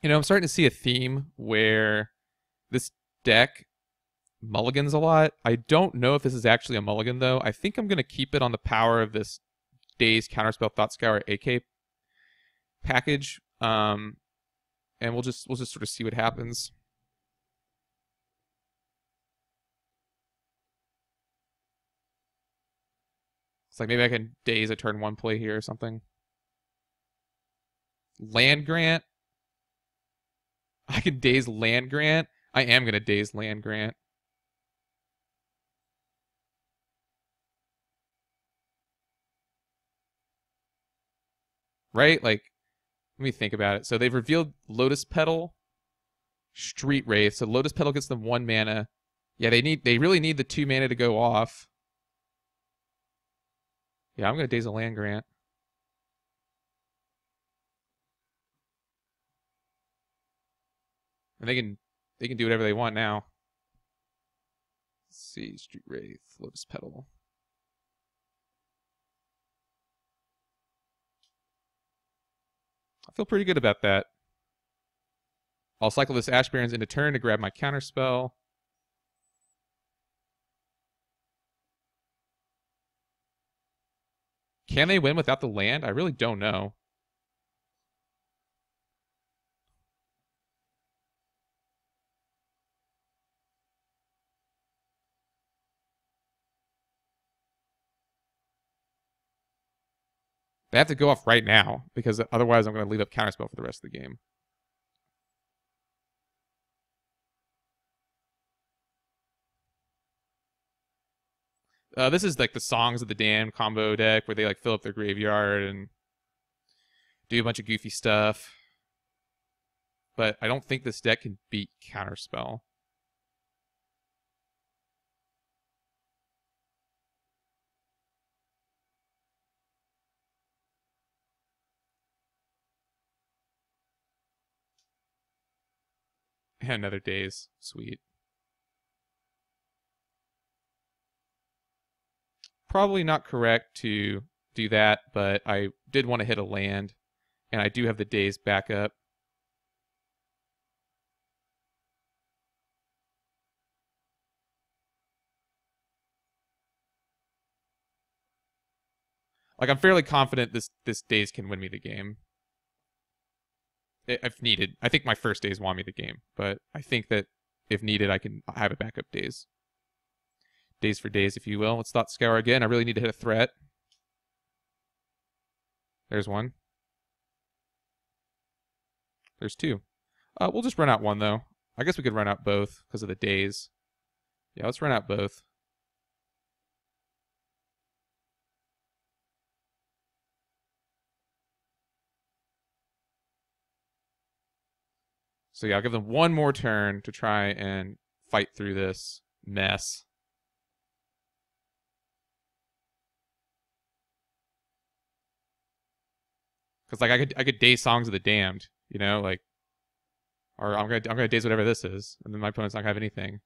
I'm starting to see a theme where this deck mulligans a lot. I don't know if this is actually a mulligan though. I think I'm gonna keep it on the power of this Daze Counterspell Thought Scour AK package. And we'll just sort of see what happens. It's like maybe I can Daze a turn one play here or something. Land Grant. I can Daze Land Grant. I am gonna Daze Land Grant. Right? Like, let me think about it. So they've revealed Lotus Petal, Street Wraith. So Lotus Petal gets them 1 mana. Yeah, they really need the 2 mana to go off. Yeah, I'm gonna Daze a Land Grant. And they can do whatever they want now. Let's see, Street Wraith, Lotus Petal. I feel pretty good about that. I'll cycle this Ash Barrens into turn to grab my counterspell. Can they win without the land? I really don't know. They have to go off right now, because otherwise I'm going to leave up counterspell for the rest of the game. This is like the Songs of the Damned combo deck where they like fill up their graveyard and do a bunch of goofy stuff. But I don't think this deck can beat counterspell. And another Daze. Sweet. Probably not correct to do that, but I did want to hit a land, and I do have the Daze backup. Like, I'm fairly confident this Daze can win me the game. If needed. I think my first Daze won me the game, but I think that if needed, I can have a backup Daze. Daze for days, if you will. Let's Thought Scour again. I really need to hit a threat. There's one. There's two. We'll just run out one, though. I guess we could run out both because of the Daze. Yeah, let's run out both. So yeah, I'll give them one more turn to try and fight through this mess. Because like I could Daze Songs of the Damned, like, or I'm gonna Daze whatever this is, and then my opponent's not gonna have anything.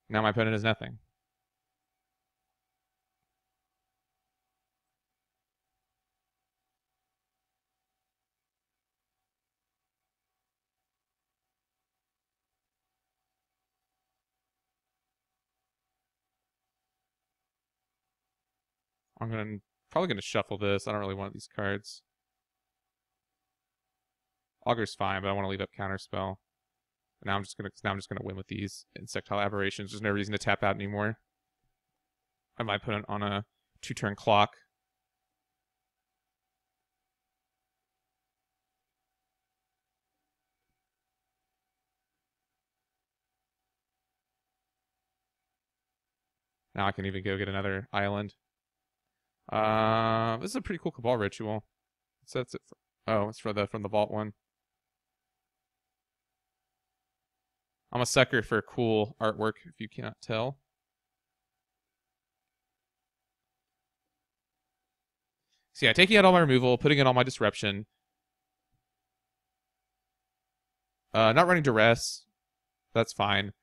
Now my opponent has nothing. I'm probably gonna shuffle this. I don't really want these cards. Augur's fine, but I want to leave up Counterspell. Now I'm just gonna win with these Insectile Aberrations. There's no reason to tap out anymore. I might put it on a 2-turn clock. Now I can even go get another island. This is a pretty cool Cabal ritual. So that's it. It's from the vault one. I'm a sucker for cool artwork, if you cannot tell. So yeah, taking out all my removal, putting in all my disruption. Not running duress. That's fine.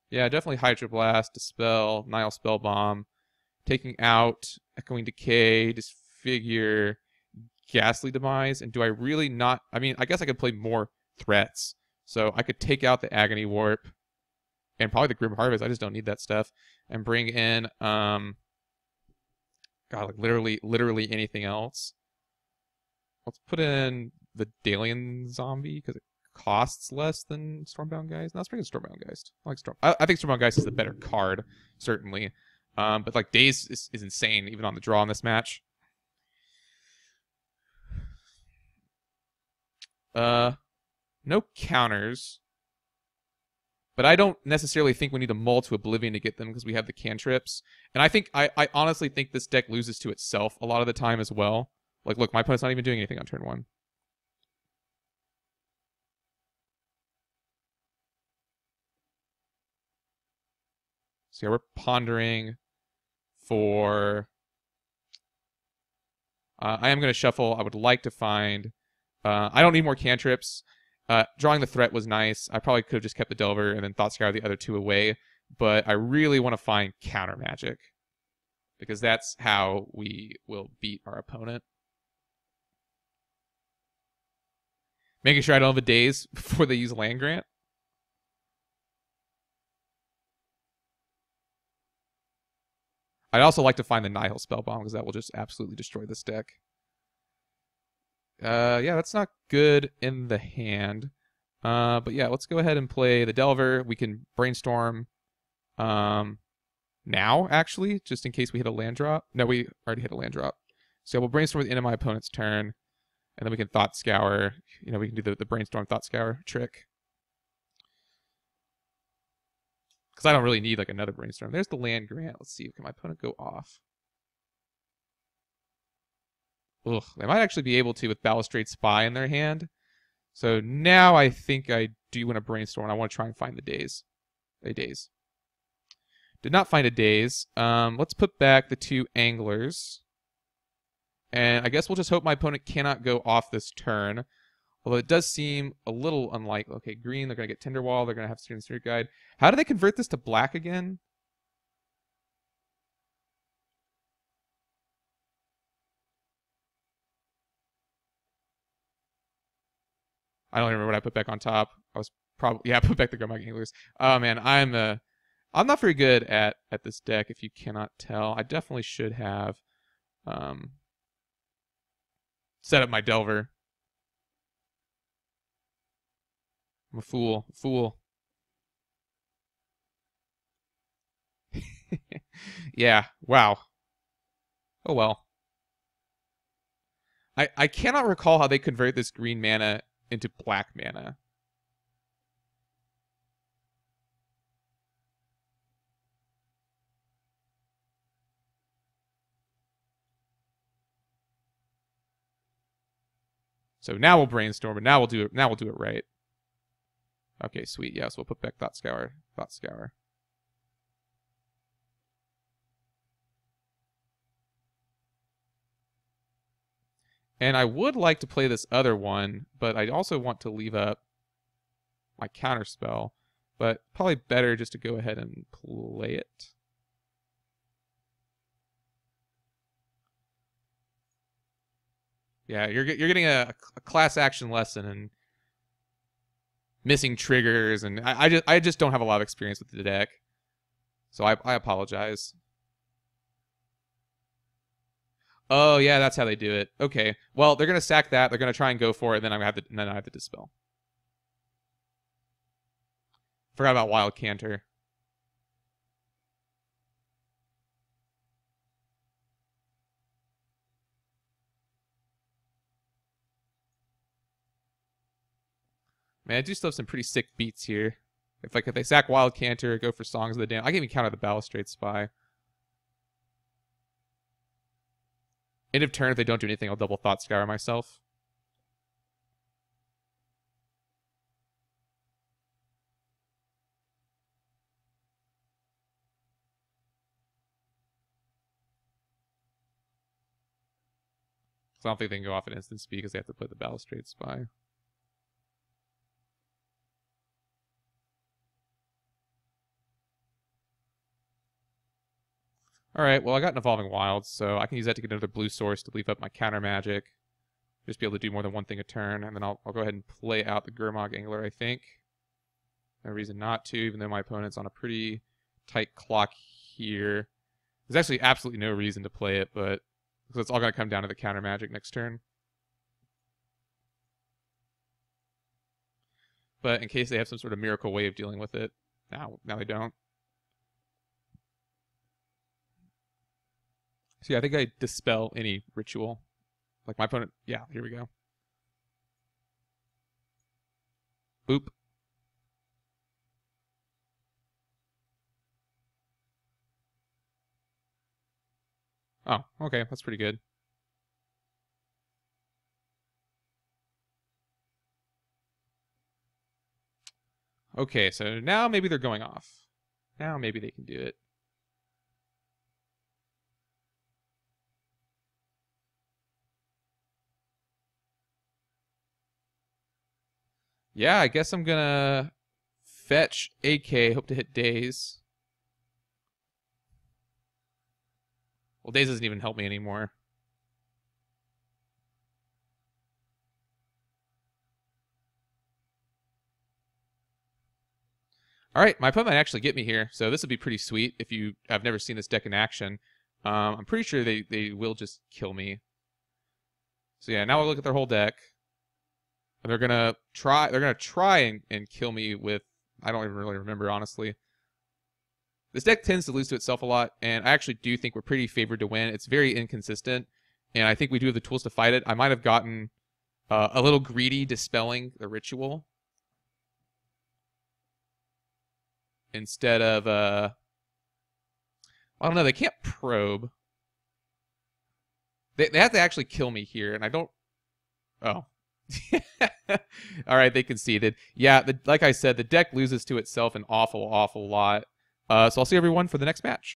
Yeah, definitely Hydro Blast, Dispel, Nile Spell Bomb, taking out Echoing Decay, Disfigure, Ghastly Demise, and do I really not? I mean, I guess I could play more threats. So I could take out the Agony Warp and probably the Grim Harvest. I just don't need that stuff. And bring in, God, like literally anything else. Let's put in the Dalian Zombie because it costs less than Stormbound Geist. No, let's bring in Stormbound Geist. I think Stormbound Geist is the better card, certainly. But like Daze is insane even on the draw in this match. No counters. But I don't necessarily think we need to mull to Oblivion to get them because we have the cantrips. And I honestly think this deck loses to itself a lot of the time as well. Like, look, my opponent's not even doing anything on turn 1. So yeah, we're pondering for... I am going to shuffle. I would like to find... I don't need more cantrips. Drawing the threat was nice. I probably could have just kept the Delver and then Thought Scour the other 2 away. But I really want to find counter magic. Because that's how we will beat our opponent. Making sure I don't have a Daze before they use Land Grant. I'd also like to find the Nihil Spellbomb because that will just absolutely destroy this deck. Yeah, that's not good in the hand. But yeah, let's go ahead and play the Delver. We can brainstorm now, actually, just in case we hit a land drop. No, we already hit a land drop. So we'll brainstorm at the end of my opponent's turn, and then we can Thought Scour. You know, we can do the brainstorm Thought Scour trick. Because I don't really need like another brainstorm. There's the land grant. Let's see, can my opponent go off? Ugh, they might actually be able to with Balustrade Spy in their hand. So now I think I do want to brainstorm, and I want to try and find the Daze. A Daze. Did not find a Daze. Let's put back the 2 Anglers. And I guess we'll just hope my opponent cannot go off this turn. Although it does seem a little unlikely. Okay, green, they're going to get Tinderwall. They're going to have Student Spirit Guide. How do they convert this to black again? I don't even remember what I put back on top. I was probably... Yeah, I put back the Grimlock Anglers. Oh, man, I'm not very good at this deck, if you cannot tell. I definitely should have set up my Delver. I'm a fool. Yeah, wow. Oh well. I cannot recall how they convert this green mana into black mana. So now we'll brainstorm, and now we'll do it. Now we'll do it right. Okay, sweet. Yeah, so we'll put back Thought Scour. Thought Scour. And I would like to play this other one, but I also want to leave up my counterspell. But probably better just to go ahead and play it. Yeah, you're getting a class action lesson in missing triggers, and I just don't have a lot of experience with the deck, so I apologize. Oh yeah, that's how they do it. Okay, well they're gonna sack that. They're gonna try and go for it, and then I have to dispel. Forgot about Wild Canter. Man, I do still have some pretty sick beats here. If they sack Wild Canter, go for Songs of the Damned. I can even counter the Balustrade Spy. End of turn, if they don't do anything, I'll double Thought Scour myself. So I don't think they can go off at instant speed because they have to put the Balustrade Spy. Alright, well I got an Evolving Wilds, so I can use that to get another blue source to leave up my counter magic. Just be able to do more than one thing a turn, and then I'll go ahead and play out the Gurmag Angler, I think. No reason not to, even though my opponent's on a pretty tight clock here. There's actually absolutely no reason to play it, but so it's all going to come down to the counter magic next turn. But in case they have some sort of miracle way of dealing with it, now they don't. So yeah, I think I dispel any ritual. Like my opponent, yeah, here we go. Boop. Oh, okay, that's pretty good. Okay, so now maybe they're going off. Now maybe they can do it. Yeah, I guess I'm gonna fetch AK, hope to hit Daze. Well, Daze doesn't even help me anymore. Alright, my opponent might actually get me here, so this would be pretty sweet if you have never seen this deck in action. I'm pretty sure they will just kill me. So yeah, now we'll look at their whole deck. They're gonna try and kill me with, I don't even really remember, honestly. This deck tends to lose to itself a lot, and I actually do think we're pretty favored to win. It's very inconsistent, and I think we do have the tools to fight it. I might have gotten a little greedy dispelling the ritual instead of I don't know, they can't probe. They have to actually kill me here, and I don't. Oh. All right, they conceded. Yeah, like I said, the deck loses to itself an awful lot. So I'll see everyone for the next match.